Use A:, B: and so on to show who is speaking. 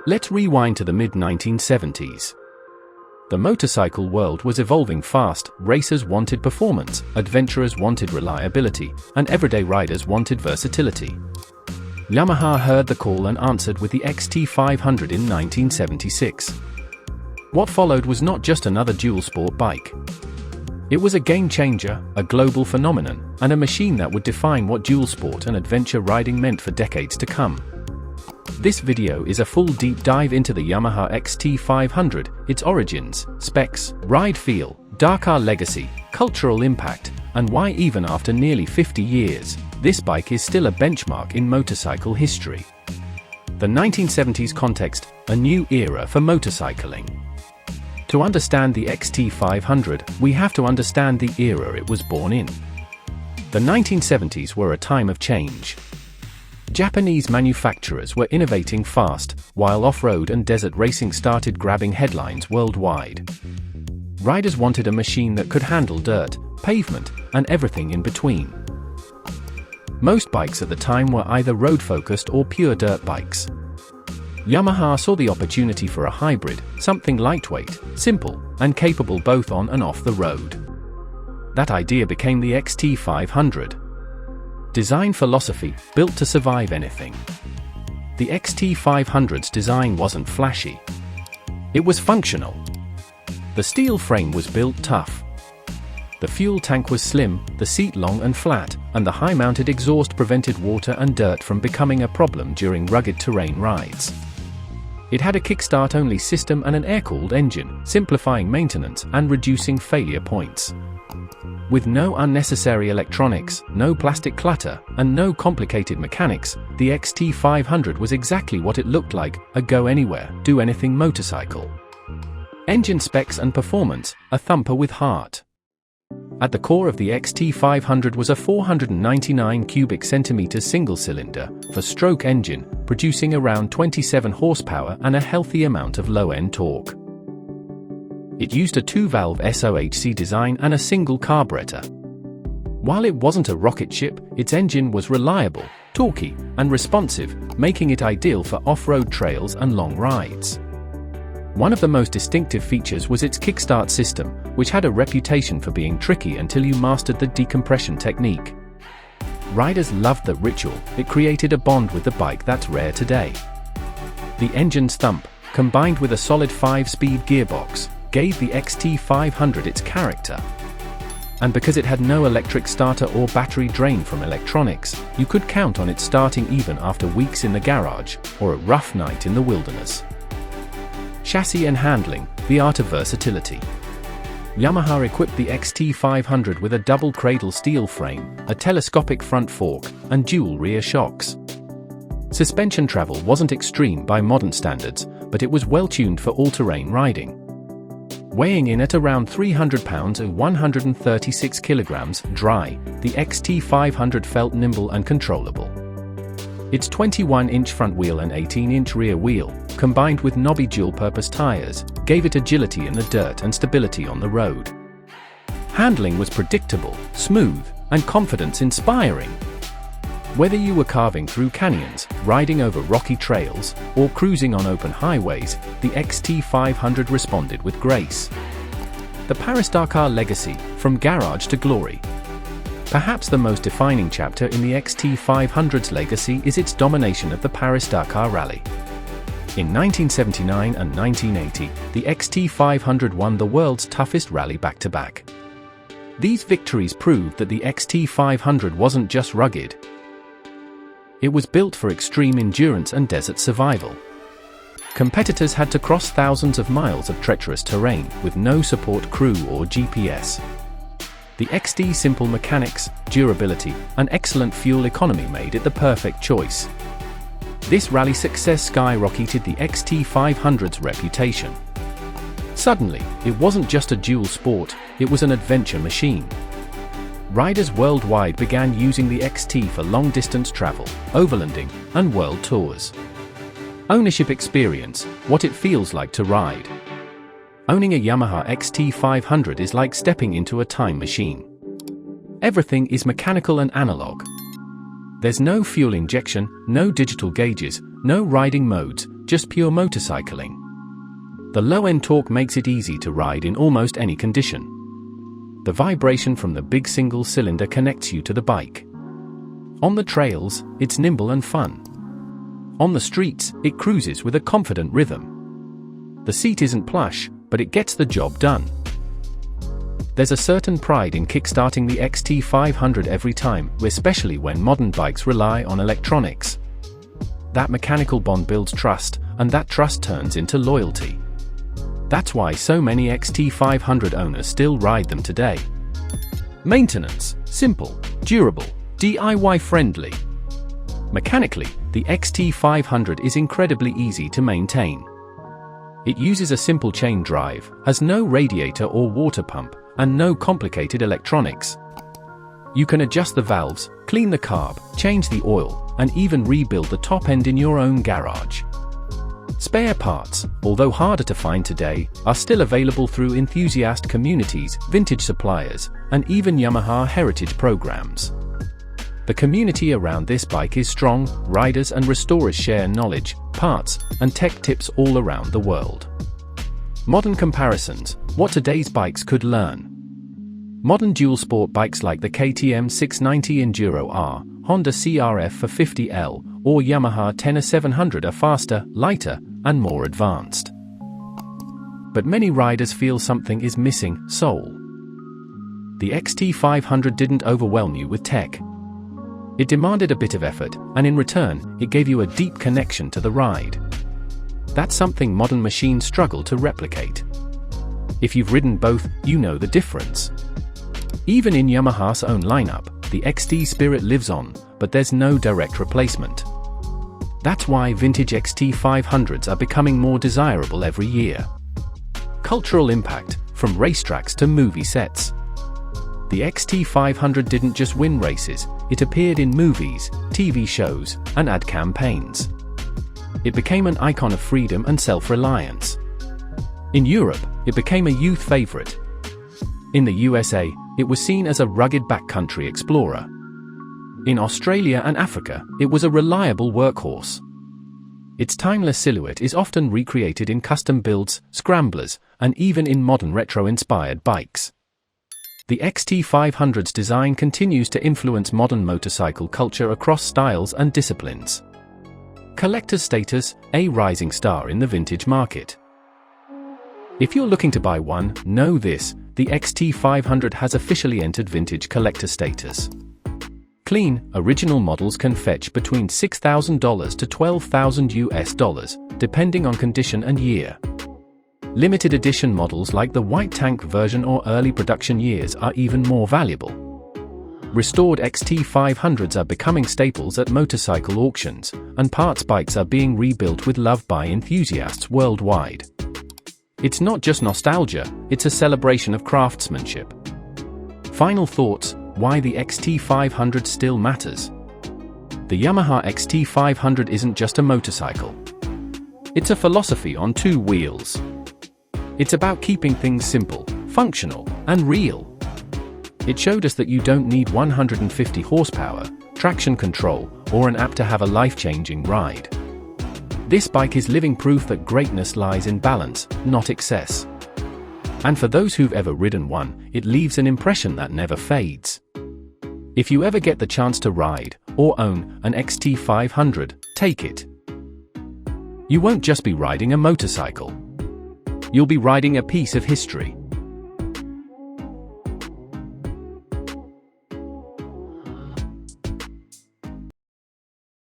A: Let's rewind to the mid-1970s. The motorcycle world was evolving fast. Racers wanted performance, adventurers wanted reliability, and everyday riders wanted versatility. Yamaha heard the call and answered with the XT500 in 1976. What followed was not just another dual-sport bike. It was a game-changer, a global phenomenon, and a machine that would define what dual-sport and adventure riding meant for decades to come. This video is a full deep dive into the Yamaha XT500, its origins, specs, ride feel, Dakar legacy, cultural impact, and why even after nearly 50 years, this bike is still a benchmark in motorcycle history. The 1970s context, a new era for motorcycling. To understand the XT500, we have to understand the era it was born in. The 1970s were a time of change. Japanese manufacturers were innovating fast, while off-road and desert racing started grabbing headlines worldwide. Riders wanted a machine that could handle dirt, pavement, and everything in between. Most bikes at the time were either road-focused or pure dirt bikes. Yamaha saw the opportunity for a hybrid, something lightweight, simple, and capable both on and off the road. That idea became the XT500. Design philosophy, built to survive anything. The XT500's design wasn't flashy. It was functional. The steel frame was built tough. The fuel tank was slim, the seat long and flat, and the high-mounted exhaust prevented water and dirt from becoming a problem during rugged terrain rides. It had a kickstart-only system and an air-cooled engine, simplifying maintenance and reducing failure points. With no unnecessary electronics, no plastic clutter, and no complicated mechanics, the XT500 was exactly what it looked like, a go-anywhere, do-anything motorcycle. Engine specs and performance, a thumper with heart. At the core of the XT500 was a 499 cubic centimeters single-cylinder, four-stroke engine, producing around 27 horsepower and a healthy amount of low-end torque. It used a two-valve SOHC design and a single carburetor. While it wasn't a rocket ship, its engine was reliable, torquey, and responsive, making it ideal for off-road trails and long rides. One of the most distinctive features was its Kickstart System, which had a reputation for being tricky until you mastered the decompression technique. Riders loved the ritual. It created a bond with the bike that's rare today. The engine's thump, combined with a solid 5-speed gearbox, gave the XT500 its character. And because it had no electric starter or battery drain from electronics, you could count on it starting even after weeks in the garage, or a rough night in the wilderness. Chassis and handling, the art of versatility. Yamaha equipped the XT500 with a double cradle steel frame, a telescopic front fork, and dual rear shocks. Suspension travel wasn't extreme by modern standards, but it was well tuned for all-terrain riding. Weighing in at around 300 pounds or 136 kilograms dry, the XT500 felt nimble and controllable. Its 21-inch front wheel and 18-inch rear wheel, combined with knobby dual-purpose tires, gave it agility in the dirt and stability on the road. Handling was predictable, smooth, and confidence-inspiring. Whether you were carving through canyons, riding over rocky trails, or cruising on open highways, the XT500 responded with grace. The Paris-Dakar legacy, from garage to glory. Perhaps the most defining chapter in the XT500's legacy is its domination of the Paris-Dakar Rally. In 1979 and 1980, the XT500 won the world's toughest rally back-to-back. These victories proved that the XT500 wasn't just rugged. It was built for extreme endurance and desert survival. Competitors had to cross thousands of miles of treacherous terrain with no support crew or GPS. The XT's simple mechanics, durability, and excellent fuel economy made it the perfect choice. This rally success skyrocketed the XT500's reputation. Suddenly, it wasn't just a dual sport, it was an adventure machine. Riders worldwide began using the XT for long-distance travel, overlanding, and world tours. Ownership experience, what it feels like to ride. Owning a Yamaha XT500 is like stepping into a time machine. Everything is mechanical and analog. There's no fuel injection, no digital gauges, no riding modes, just pure motorcycling. The low-end torque makes it easy to ride in almost any condition. The vibration from the big single cylinder connects you to the bike. On the trails, it's nimble and fun. On the streets, it cruises with a confident rhythm. The seat isn't plush, but it gets the job done. There's a certain pride in kickstarting the XT500 every time, especially when modern bikes rely on electronics. That mechanical bond builds trust, and that trust turns into loyalty. That's why so many XT500 owners still ride them today. Maintenance: simple, durable, DIY friendly. Mechanically, the XT500 is incredibly easy to maintain. It uses a simple chain drive, has no radiator or water pump, and no complicated electronics. You can adjust the valves, clean the carb, change the oil, and even rebuild the top end in your own garage. Spare parts, although harder to find today, are still available through enthusiast communities, vintage suppliers, and even Yamaha heritage programs. The community around this bike is strong. Riders and restorers share knowledge, parts, and tech tips all around the world. Modern comparisons: what today's bikes could learn. Modern dual sport bikes like the KTM 690 Enduro R, Honda CRF 450L, or Yamaha Tenor 700 are faster, lighter, and more advanced. But many riders feel something is missing: soul. The XT500 didn't overwhelm you with tech. It demanded a bit of effort, and in return, it gave you a deep connection to the ride. That's something modern machines struggle to replicate. If you've ridden both, you know the difference. Even in Yamaha's own lineup, the XT spirit lives on, but there's no direct replacement. That's why vintage XT500s are becoming more desirable every year. Cultural impact: from racetracks to movie sets. The XT500 didn't just win races, it appeared in movies, TV shows, and ad campaigns. It became an icon of freedom and self-reliance. In Europe, it became a youth favorite. In the USA, it was seen as a rugged backcountry explorer. In Australia and Africa, it was a reliable workhorse. Its timeless silhouette is often recreated in custom builds, scramblers, and even in modern retro-inspired bikes. The XT500's design continues to influence modern motorcycle culture across styles and disciplines. Collector's status: a rising star in the vintage market. If you're looking to buy one, know this: the XT500 has officially entered vintage collector status. Clean, original models can fetch between $6,000 to $12,000, depending on condition and year. Limited edition models like the white tank version or early production years are even more valuable. Restored XT500s are becoming staples at motorcycle auctions, and parts bikes are being rebuilt with love by enthusiasts worldwide. It's not just nostalgia, it's a celebration of craftsmanship. Final thoughts: why the XT500 still matters. The Yamaha XT500 isn't just a motorcycle. It's a philosophy on two wheels. It's about keeping things simple, functional, and real. It showed us that you don't need 150 horsepower, traction control, or an app to have a life-changing ride. This bike is living proof that greatness lies in balance, not excess. And for those who've ever ridden one, it leaves an impression that never fades. If you ever get the chance to ride, or own, an XT500, take it. You won't just be riding a motorcycle. You'll be riding a piece of history.